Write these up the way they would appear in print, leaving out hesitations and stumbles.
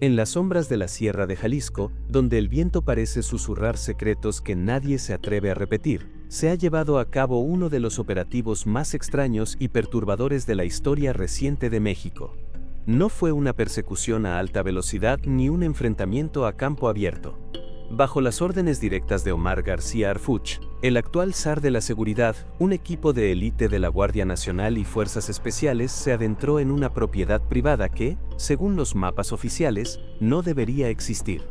En las sombras de la Sierra de Jalisco, donde el viento parece susurrar secretos que nadie se atreve a repetir, se ha llevado a cabo uno de los operativos más extraños y perturbadores de la historia reciente de México. No fue una persecución a alta velocidad ni un enfrentamiento a campo abierto. Bajo las órdenes directas de Omar García Harfuch, el actual zar de la seguridad, un equipo de élite de la Guardia Nacional y Fuerzas Especiales se adentró en una propiedad privada que, según los mapas oficiales, no debería existir.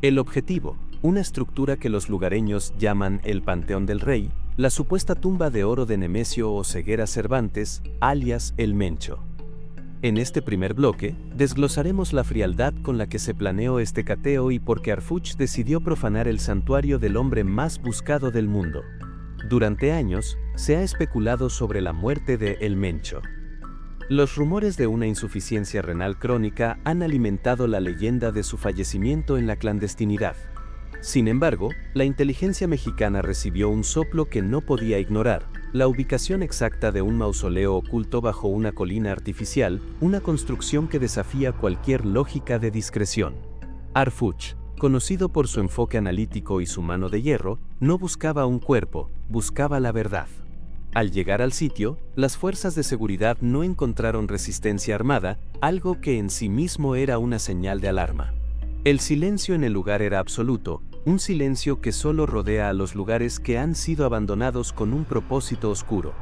El objetivo, una estructura que los lugareños llaman el Panteón del Rey, la supuesta tumba de oro de Nemesio Oseguera Cervantes, alias El Mencho. En este primer bloque, desglosaremos la frialdad con la que se planeó este cateo y por qué Harfuch decidió profanar el santuario del hombre más buscado del mundo. Durante años, se ha especulado sobre la muerte de El Mencho. Los rumores de una insuficiencia renal crónica han alimentado la leyenda de su fallecimiento en la clandestinidad. Sin embargo, la inteligencia mexicana recibió un soplo que no podía ignorar: la ubicación exacta de un mausoleo oculto bajo una colina artificial, una construcción que desafía cualquier lógica de discreción. Harfuch, conocido por su enfoque analítico y su mano de hierro, no buscaba un cuerpo, buscaba la verdad. Al llegar al sitio, las fuerzas de seguridad no encontraron resistencia armada, algo que en sí mismo era una señal de alarma. El silencio en el lugar era absoluto, un silencio que solo rodea a los lugares que han sido abandonados con un propósito oscuro.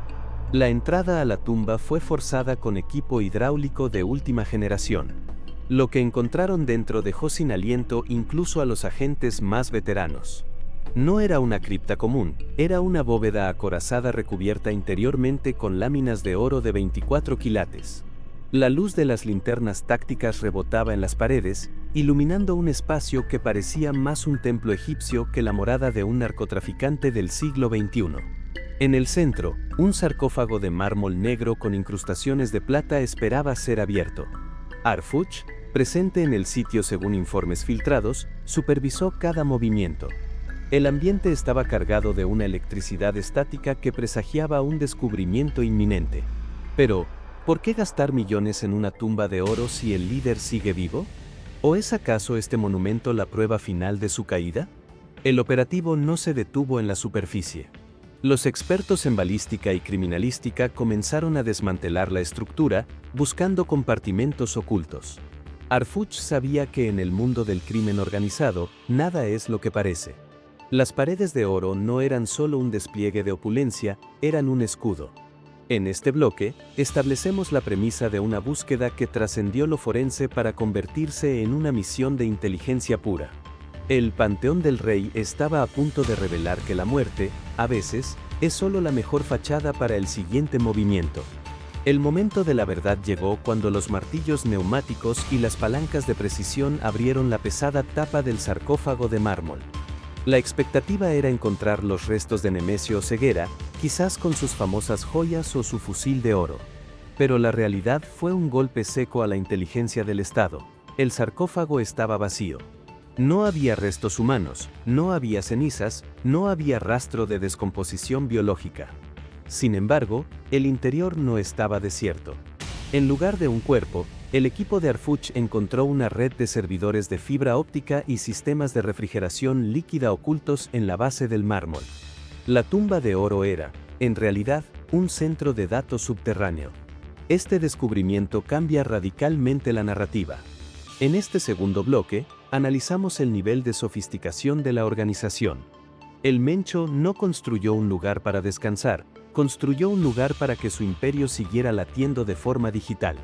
La entrada a la tumba fue forzada con equipo hidráulico de última generación. Lo que encontraron dentro dejó sin aliento incluso a los agentes más veteranos. No era una cripta común, era una bóveda acorazada recubierta interiormente con láminas de oro de 24 quilates. La luz de las linternas tácticas rebotaba en las paredes, iluminando un espacio que parecía más un templo egipcio que la morada de un narcotraficante del siglo XXI. En el centro, un sarcófago de mármol negro con incrustaciones de plata esperaba ser abierto. Harfuch, presente en el sitio según informes filtrados, supervisó cada movimiento. El ambiente estaba cargado de una electricidad estática que presagiaba un descubrimiento inminente. Pero, ¿por qué gastar millones en una tumba de oro si el líder sigue vivo? ¿O es acaso este monumento la prueba final de su caída? El operativo no se detuvo en la superficie. Los expertos en balística y criminalística comenzaron a desmantelar la estructura, buscando compartimentos ocultos. Harfuch sabía que en el mundo del crimen organizado, nada es lo que parece. Las paredes de oro no eran solo un despliegue de opulencia, eran un escudo. En este bloque, establecemos la premisa de una búsqueda que trascendió lo forense para convertirse en una misión de inteligencia pura. El Panteón del Rey estaba a punto de revelar que la muerte, a veces, es solo la mejor fachada para el siguiente movimiento. El momento de la verdad llegó cuando los martillos neumáticos y las palancas de precisión abrieron la pesada tapa del sarcófago de mármol. La expectativa era encontrar los restos de Nemesio Oseguera, quizás con sus famosas joyas o su fusil de oro. Pero la realidad fue un golpe seco a la inteligencia del Estado. El sarcófago estaba vacío. No había restos humanos, no había cenizas, no había rastro de descomposición biológica. Sin embargo, el interior no estaba desierto. En lugar de un cuerpo, el equipo de Harfuch encontró una red de servidores de fibra óptica y sistemas de refrigeración líquida ocultos en la base del mármol. La tumba de oro era, en realidad, un centro de datos subterráneo. Este descubrimiento cambia radicalmente la narrativa. En este segundo bloque, analizamos el nivel de sofisticación de la organización. El Mencho no construyó un lugar para descansar, construyó un lugar para que su imperio siguiera latiendo de forma digital.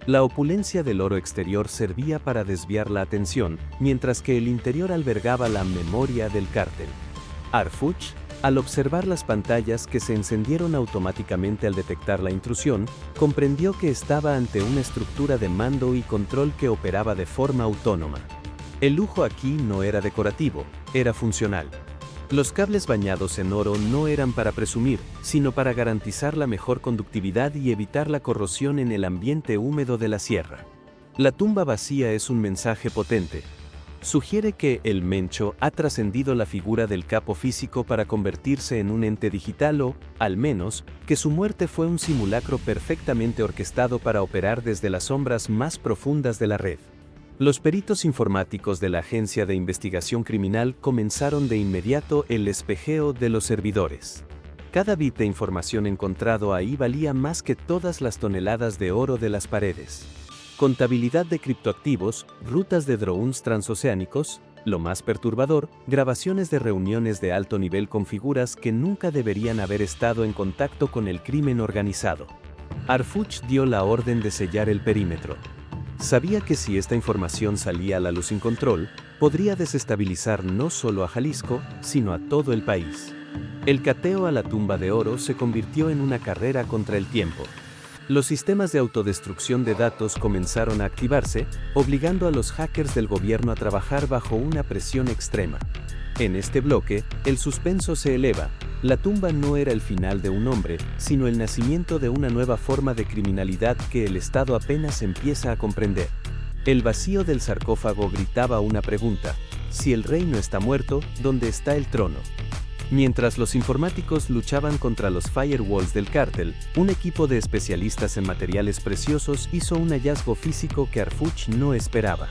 La opulencia del oro exterior servía para desviar la atención, mientras que el interior albergaba la memoria del cártel. Harfuch, al observar las pantallas que se encendieron automáticamente al detectar la intrusión, comprendió que estaba ante una estructura de mando y control que operaba de forma autónoma. El lujo aquí no era decorativo, era funcional. Los cables bañados en oro no eran para presumir, sino para garantizar la mejor conductividad y evitar la corrosión en el ambiente húmedo de la sierra. La tumba vacía es un mensaje potente. Sugiere que el Mencho ha trascendido la figura del capo físico para convertirse en un ente digital o, al menos, que su muerte fue un simulacro perfectamente orquestado para operar desde las sombras más profundas de la red. Los peritos informáticos de la Agencia de Investigación Criminal comenzaron de inmediato el espejeo de los servidores. Cada bit de información encontrado ahí valía más que todas las toneladas de oro de las paredes. Contabilidad de criptoactivos, rutas de drones transoceánicos, lo más perturbador, grabaciones de reuniones de alto nivel con figuras que nunca deberían haber estado en contacto con el crimen organizado. Harfuch dio la orden de sellar el perímetro. Sabía que si esta información salía a la luz sin control, podría desestabilizar no solo a Jalisco, sino a todo el país. El cateo a la tumba de oro se convirtió en una carrera contra el tiempo. Los sistemas de autodestrucción de datos comenzaron a activarse, obligando a los hackers del gobierno a trabajar bajo una presión extrema. En este bloque, el suspenso se eleva. La tumba no era el final de un hombre, sino el nacimiento de una nueva forma de criminalidad que el Estado apenas empieza a comprender. El vacío del sarcófago gritaba una pregunta: si el rey no está muerto, ¿dónde está el trono? Mientras los informáticos luchaban contra los firewalls del cártel, un equipo de especialistas en materiales preciosos hizo un hallazgo físico que Harfuch no esperaba.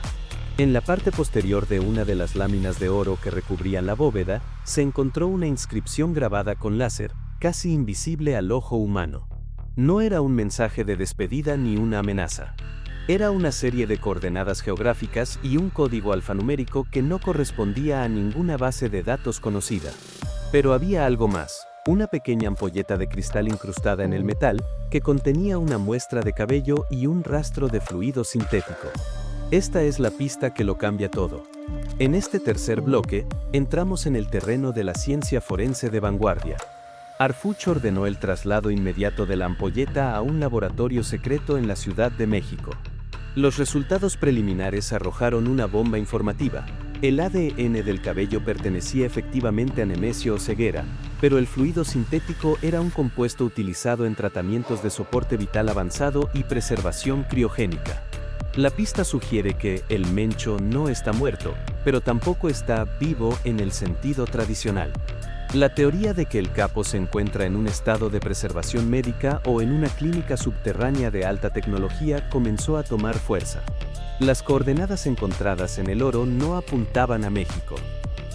En la parte posterior de una de las láminas de oro que recubrían la bóveda, se encontró una inscripción grabada con láser, casi invisible al ojo humano. No era un mensaje de despedida ni una amenaza. Era una serie de coordenadas geográficas y un código alfanumérico que no correspondía a ninguna base de datos conocida. Pero había algo más, una pequeña ampolleta de cristal incrustada en el metal, que contenía una muestra de cabello y un rastro de fluido sintético. Esta es la pista que lo cambia todo. En este tercer bloque, entramos en el terreno de la ciencia forense de vanguardia. Harfuch ordenó el traslado inmediato de la ampolleta a un laboratorio secreto en la Ciudad de México. Los resultados preliminares arrojaron una bomba informativa. El ADN del cabello pertenecía efectivamente a Nemesio Oseguera, pero el fluido sintético era un compuesto utilizado en tratamientos de soporte vital avanzado y preservación criogénica. La pista sugiere que el Mencho no está muerto, pero tampoco está vivo en el sentido tradicional. La teoría de que el capo se encuentra en un estado de preservación médica o en una clínica subterránea de alta tecnología comenzó a tomar fuerza. Las coordenadas encontradas en el oro no apuntaban a México.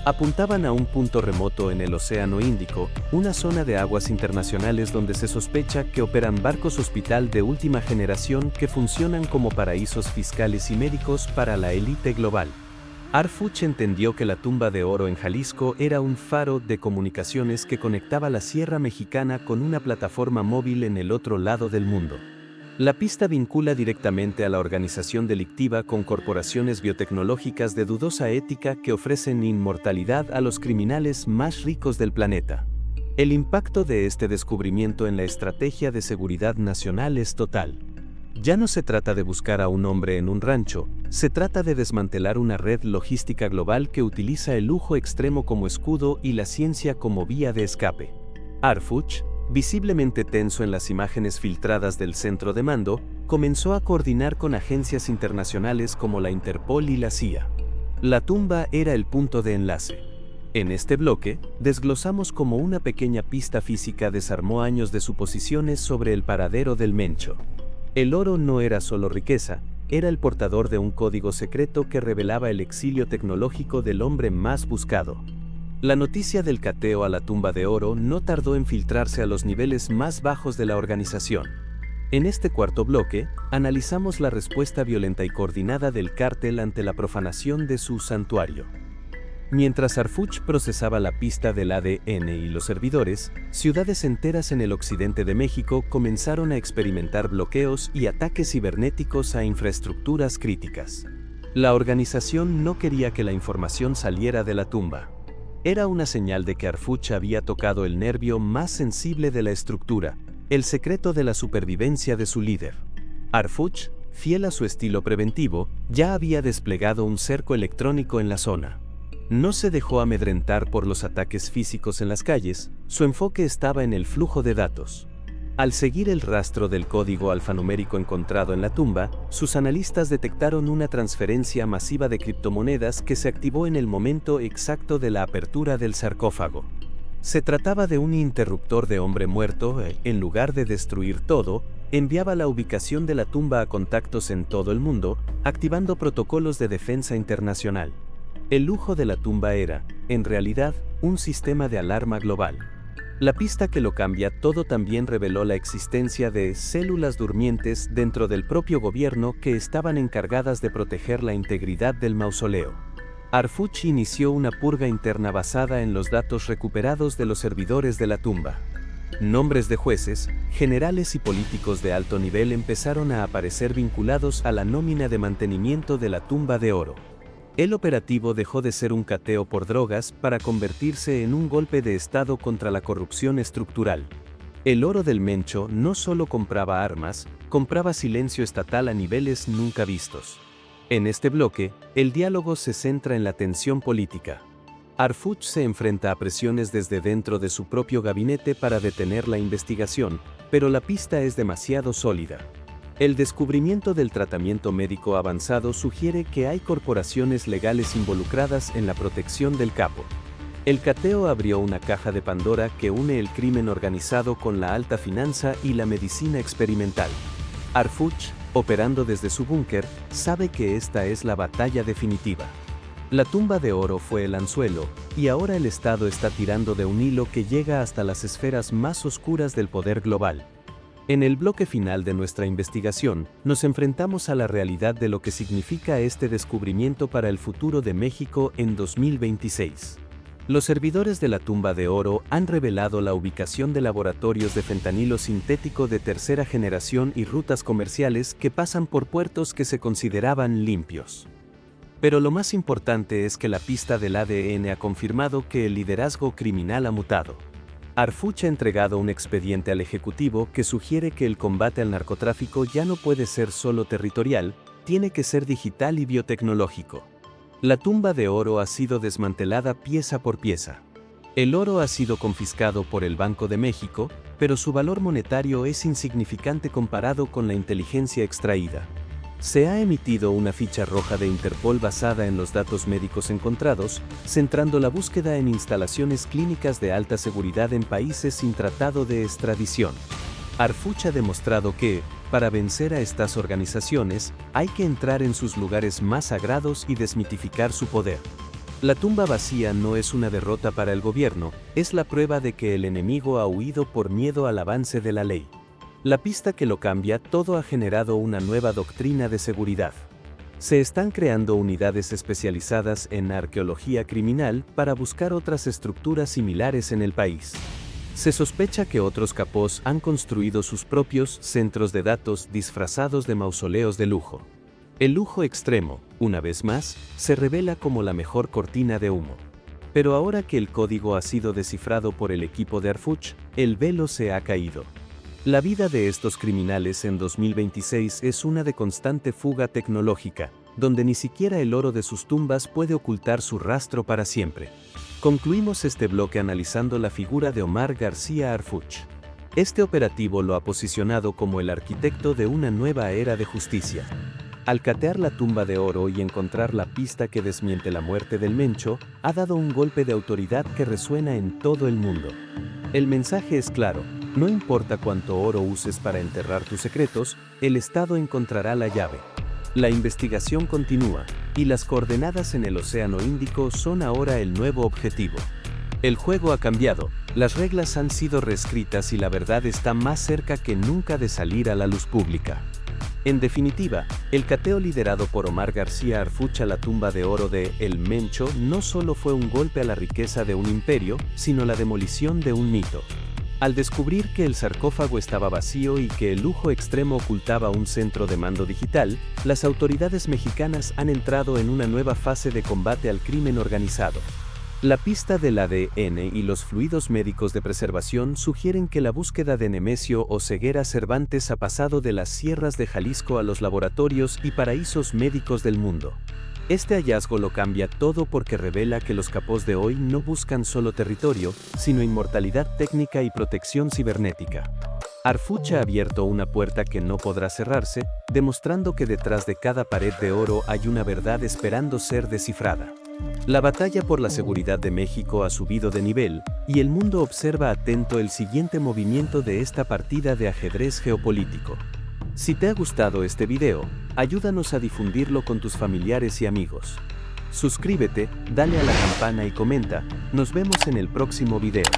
Apuntaban a un punto remoto en el Océano Índico, una zona de aguas internacionales donde se sospecha que operan barcos hospital de última generación que funcionan como paraísos fiscales y médicos para la élite global. Harfuch entendió que la tumba de oro en Jalisco era un faro de comunicaciones que conectaba la Sierra Mexicana con una plataforma móvil en el otro lado del mundo. La pista vincula directamente a la organización delictiva con corporaciones biotecnológicas de dudosa ética que ofrecen inmortalidad a los criminales más ricos del planeta. El impacto de este descubrimiento en la estrategia de seguridad nacional es total. Ya no se trata de buscar a un hombre en un rancho, se trata de desmantelar una red logística global que utiliza el lujo extremo como escudo y la ciencia como vía de escape. Harfuch, visiblemente tenso en las imágenes filtradas del centro de mando, comenzó a coordinar con agencias internacionales como la Interpol y la CIA. La tumba era el punto de enlace. En este bloque, desglosamos cómo una pequeña pista física desarmó años de suposiciones sobre el paradero del Mencho. El oro no era solo riqueza, era el portador de un código secreto que revelaba el exilio tecnológico del hombre más buscado. La noticia del cateo a la tumba de oro no tardó en filtrarse a los niveles más bajos de la organización. En este cuarto bloque, analizamos la respuesta violenta y coordinada del cártel ante la profanación de su santuario. Mientras Harfuch procesaba la pista del ADN y los servidores, ciudades enteras en el occidente de México comenzaron a experimentar bloqueos y ataques cibernéticos a infraestructuras críticas. La organización no quería que la información saliera de la tumba. Era una señal de que Harfuch había tocado el nervio más sensible de la estructura, el secreto de la supervivencia de su líder. Harfuch, fiel a su estilo preventivo, ya había desplegado un cerco electrónico en la zona. No se dejó amedrentar por los ataques físicos en las calles, su enfoque estaba en el flujo de datos. Al seguir el rastro del código alfanumérico encontrado en la tumba, sus analistas detectaron una transferencia masiva de criptomonedas que se activó en el momento exacto de la apertura del sarcófago. Se trataba de un interruptor de hombre muerto, en lugar de destruir todo, enviaba la ubicación de la tumba a contactos en todo el mundo, activando protocolos de defensa internacional. El lujo de la tumba era, en realidad, un sistema de alarma global. La pista que lo cambia todo también reveló la existencia de células durmientes dentro del propio gobierno que estaban encargadas de proteger la integridad del mausoleo. Arfuch inició una purga interna basada en los datos recuperados de los servidores de la tumba. Nombres de jueces, generales y políticos de alto nivel empezaron a aparecer vinculados a la nómina de mantenimiento de la tumba de oro. El operativo dejó de ser un cateo por drogas para convertirse en un golpe de Estado contra la corrupción estructural. El oro del Mencho no solo compraba armas, compraba silencio estatal a niveles nunca vistos. En este bloque, el diálogo se centra en la tensión política. Arfuch se enfrenta a presiones desde dentro de su propio gabinete para detener la investigación, pero la pista es demasiado sólida. El descubrimiento del tratamiento médico avanzado sugiere que hay corporaciones legales involucradas en la protección del capo. El cateo abrió una caja de Pandora que une el crimen organizado con la alta finanza y la medicina experimental. Arfuch, operando desde su búnker, sabe que esta es la batalla definitiva. La tumba de oro fue el anzuelo, y ahora el Estado está tirando de un hilo que llega hasta las esferas más oscuras del poder global. En el bloque final de nuestra investigación, nos enfrentamos a la realidad de lo que significa este descubrimiento para el futuro de México en 2026. Los servidores de la tumba de oro han revelado la ubicación de laboratorios de fentanilo sintético de tercera generación y rutas comerciales que pasan por puertos que se consideraban limpios. Pero lo más importante es que la pista del ADN ha confirmado que el liderazgo criminal ha mutado. Arfuch ha entregado un expediente al Ejecutivo que sugiere que el combate al narcotráfico ya no puede ser solo territorial, tiene que ser digital y biotecnológico. La tumba de oro ha sido desmantelada pieza por pieza. El oro ha sido confiscado por el Banco de México, pero su valor monetario es insignificante comparado con la inteligencia extraída. Se ha emitido una ficha roja de Interpol basada en los datos médicos encontrados, centrando la búsqueda en instalaciones clínicas de alta seguridad en países sin tratado de extradición. Arfuch ha demostrado que, para vencer a estas organizaciones, hay que entrar en sus lugares más sagrados y desmitificar su poder. La tumba vacía no es una derrota para el gobierno, es la prueba de que el enemigo ha huido por miedo al avance de la ley. La pista que lo cambia todo ha generado una nueva doctrina de seguridad. Se están creando unidades especializadas en arqueología criminal para buscar otras estructuras similares en el país. Se sospecha que otros capos han construido sus propios centros de datos disfrazados de mausoleos de lujo. El lujo extremo, una vez más, se revela como la mejor cortina de humo. Pero ahora que el código ha sido descifrado por el equipo de Arfuch, el velo se ha caído. La vida de estos criminales en 2026 es una de constante fuga tecnológica, donde ni siquiera el oro de sus tumbas puede ocultar su rastro para siempre. Concluimos este bloque analizando la figura de Omar García Arfuch. Este operativo lo ha posicionado como el arquitecto de una nueva era de justicia. Al catear la tumba de oro y encontrar la pista que desmiente la muerte del Mencho, ha dado un golpe de autoridad que resuena en todo el mundo. El mensaje es claro. No importa cuánto oro uses para enterrar tus secretos, el Estado encontrará la llave. La investigación continúa, y las coordenadas en el Océano Índico son ahora el nuevo objetivo. El juego ha cambiado, las reglas han sido reescritas y la verdad está más cerca que nunca de salir a la luz pública. En definitiva, el cateo liderado por Omar García Arfuch a la tumba de oro de El Mencho no solo fue un golpe a la riqueza de un imperio, sino la demolición de un mito. Al descubrir que el sarcófago estaba vacío y que el lujo extremo ocultaba un centro de mando digital, las autoridades mexicanas han entrado en una nueva fase de combate al crimen organizado. La pista del ADN y los fluidos médicos de preservación sugieren que la búsqueda de Nemesio Oseguera Cervantes ha pasado de las sierras de Jalisco a los laboratorios y paraísos médicos del mundo. Este hallazgo lo cambia todo porque revela que los capos de hoy no buscan solo territorio, sino inmortalidad técnica y protección cibernética. Harfuch ha abierto una puerta que no podrá cerrarse, demostrando que detrás de cada pared de oro hay una verdad esperando ser descifrada. La batalla por la seguridad de México ha subido de nivel, y el mundo observa atento el siguiente movimiento de esta partida de ajedrez geopolítico. Si te ha gustado este video, ayúdanos a difundirlo con tus familiares y amigos. Suscríbete, dale a la campana y comenta. Nos vemos en el próximo video.